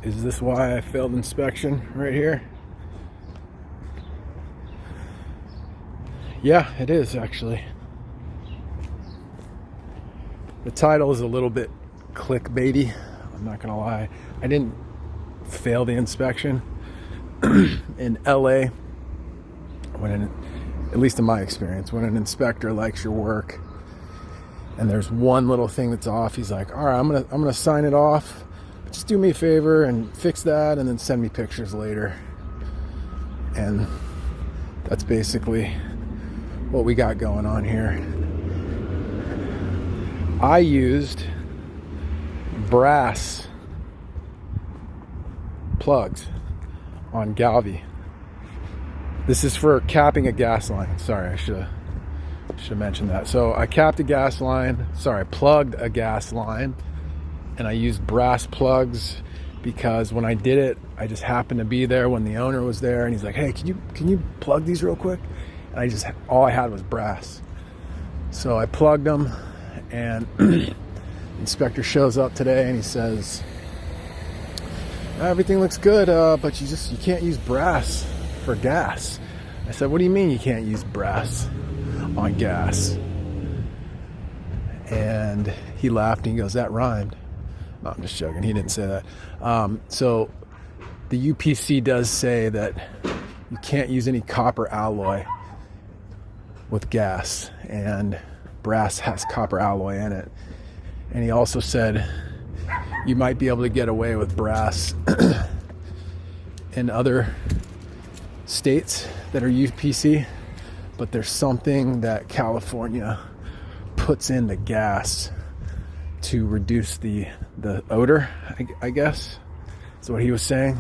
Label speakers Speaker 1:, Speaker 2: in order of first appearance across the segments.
Speaker 1: Is this why I failed inspection right here? Yeah, it is actually. The title is a little bit clickbaity, I'm not gonna lie. I didn't fail the inspection. In LA, at least in my experience, when an inspector likes your work and there's one little thing that's off, he's like, all right, I'm gonna sign it off. Just do me a favor and fix that and then send me pictures later. And that's basically what we got going on here. I used brass plugs on Galvy. This is for capping a gas line. Sorry, I should have mentioned that. So I capped a gas line. Sorry, I plugged a gas line, and I used brass plugs because when I did it, I just happened to be there when the owner was there, and he's like, "Hey, can you plug these real quick?" And all I had was brass. So I plugged them, and the inspector shows up today, and he says, "Everything looks good, but you can't use brass for gas." I said, "What do you mean you can't use brass on gas?" And he laughed and he goes, "That rhymed." No, I'm just joking. He didn't say that. So the UPC does say that you can't use any copper alloy with gas, and brass has copper alloy in it. And he also said you might be able to get away with brass in other states that are UPC, but there's something that California puts in the gas to reduce the odor, I guess is what he was saying,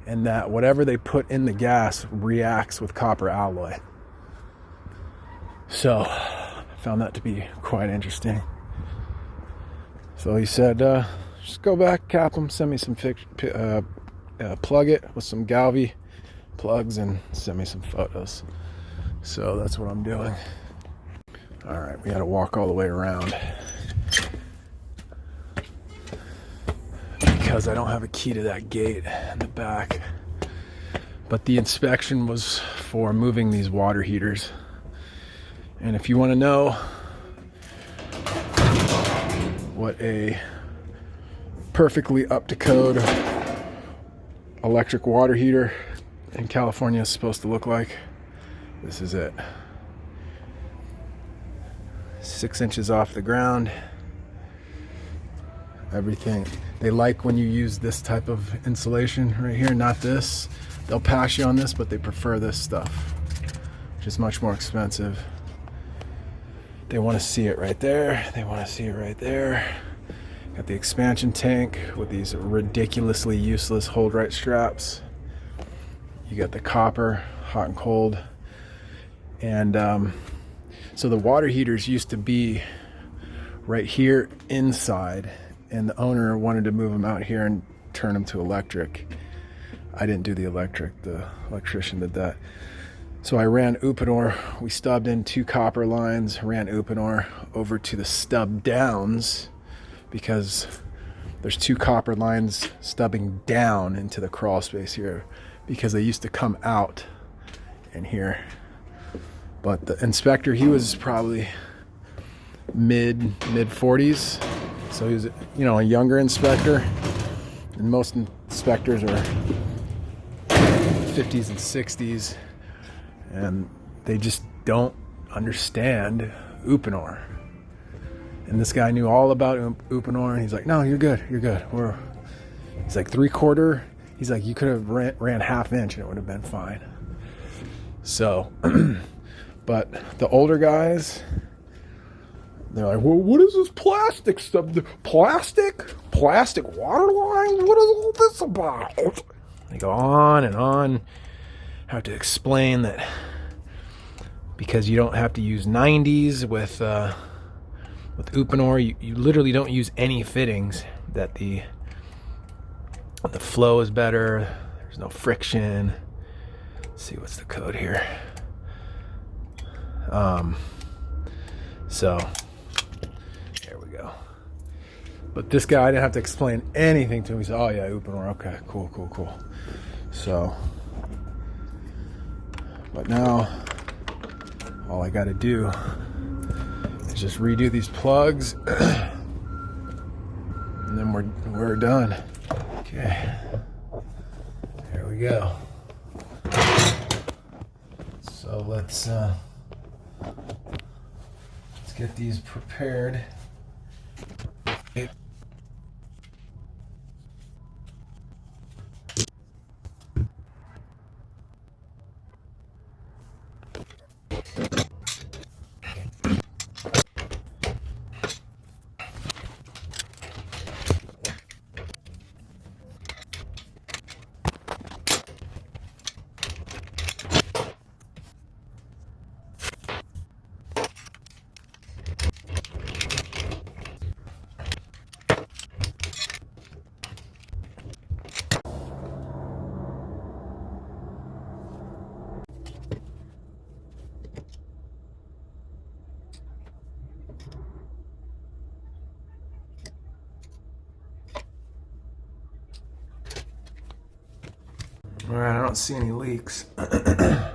Speaker 1: and that whatever they put in the gas reacts with copper alloy. So I found that to be quite interesting. So he said, just go back, cap them, send me some plug it with some Galvy plugs and send me some photos. So that's what I'm doing. All right, we had to walk all the way around because I don't have a key to that gate in the back. But the inspection was for moving these water heaters. And if you want to know what a perfectly up to code electric water heater in California is supposed to look like, this is it. 6 inches off the ground. Everything. They like when you use this type of insulation right here, not this. They'll pass you on this, but they prefer this stuff, which is much more expensive. They want to see it right there. They want to see it right there. Got the expansion tank with these ridiculously useless hold right straps. You got the copper, hot and cold. And so the water heaters used to be right here inside, and the owner wanted to move them out here and turn them to electric. I didn't do the electric, the electrician did that. So I ran Uponor. We stubbed in 2 copper lines, ran Uponor over to the stub downs because there's 2 copper lines stubbing down into the crawl space here because they used to come out in here. But the inspector, he was probably mid 40s. So he was, a younger inspector. And most inspectors are 50s and 60s. And they just don't understand Uponor. And this guy knew all about Uponor, and he's like, "No, you're good. He's like 3/4. He's like, "You could have ran 1/2 inch and it would have been fine." So, but the older guys, they're like, "Well, what is this plastic stuff? Plastic water line? What is all this about?" They go on and on. Have to explain that because you don't have to use 90s with Uponor, you literally don't use any fittings, that the flow is better, there's no friction. Let's see, what's the code here? So here we go. But this guy, I didn't have to explain anything to him. He said, oh yeah, open door. Okay, cool. So, but now, all I got to do is just redo these plugs, and then we're done. Okay, there we go. So let's get these prepared. All right, I don't see any leaks. I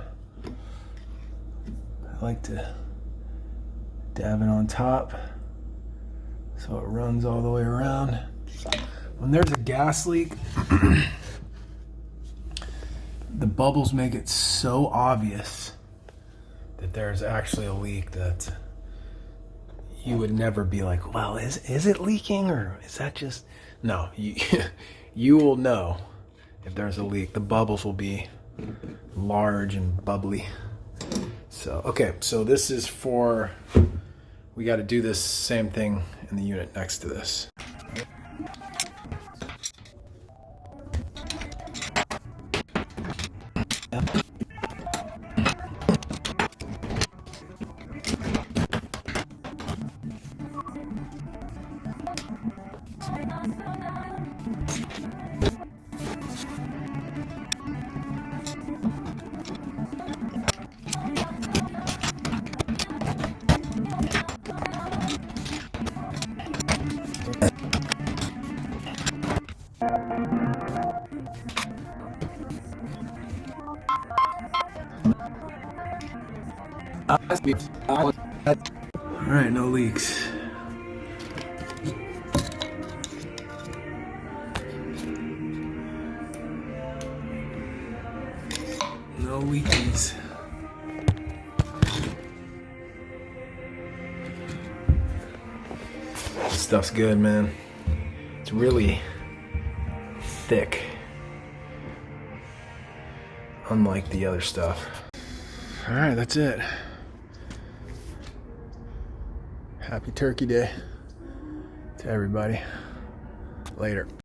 Speaker 1: like to dab it on top so it runs all the way around. When there's a gas leak, the bubbles make it so obvious that there's actually a leak that you would never be like, well, is it leaking, or is that just... No, you will know if there's a leak. The bubbles will be large and bubbly. So, okay, so this is for... We got to do this same thing in the unit next to this. All right, no leaks. No leakies. This stuff's good, man. It's really thick, unlike the other stuff. All right, that's it. Happy Turkey Day to everybody. Later.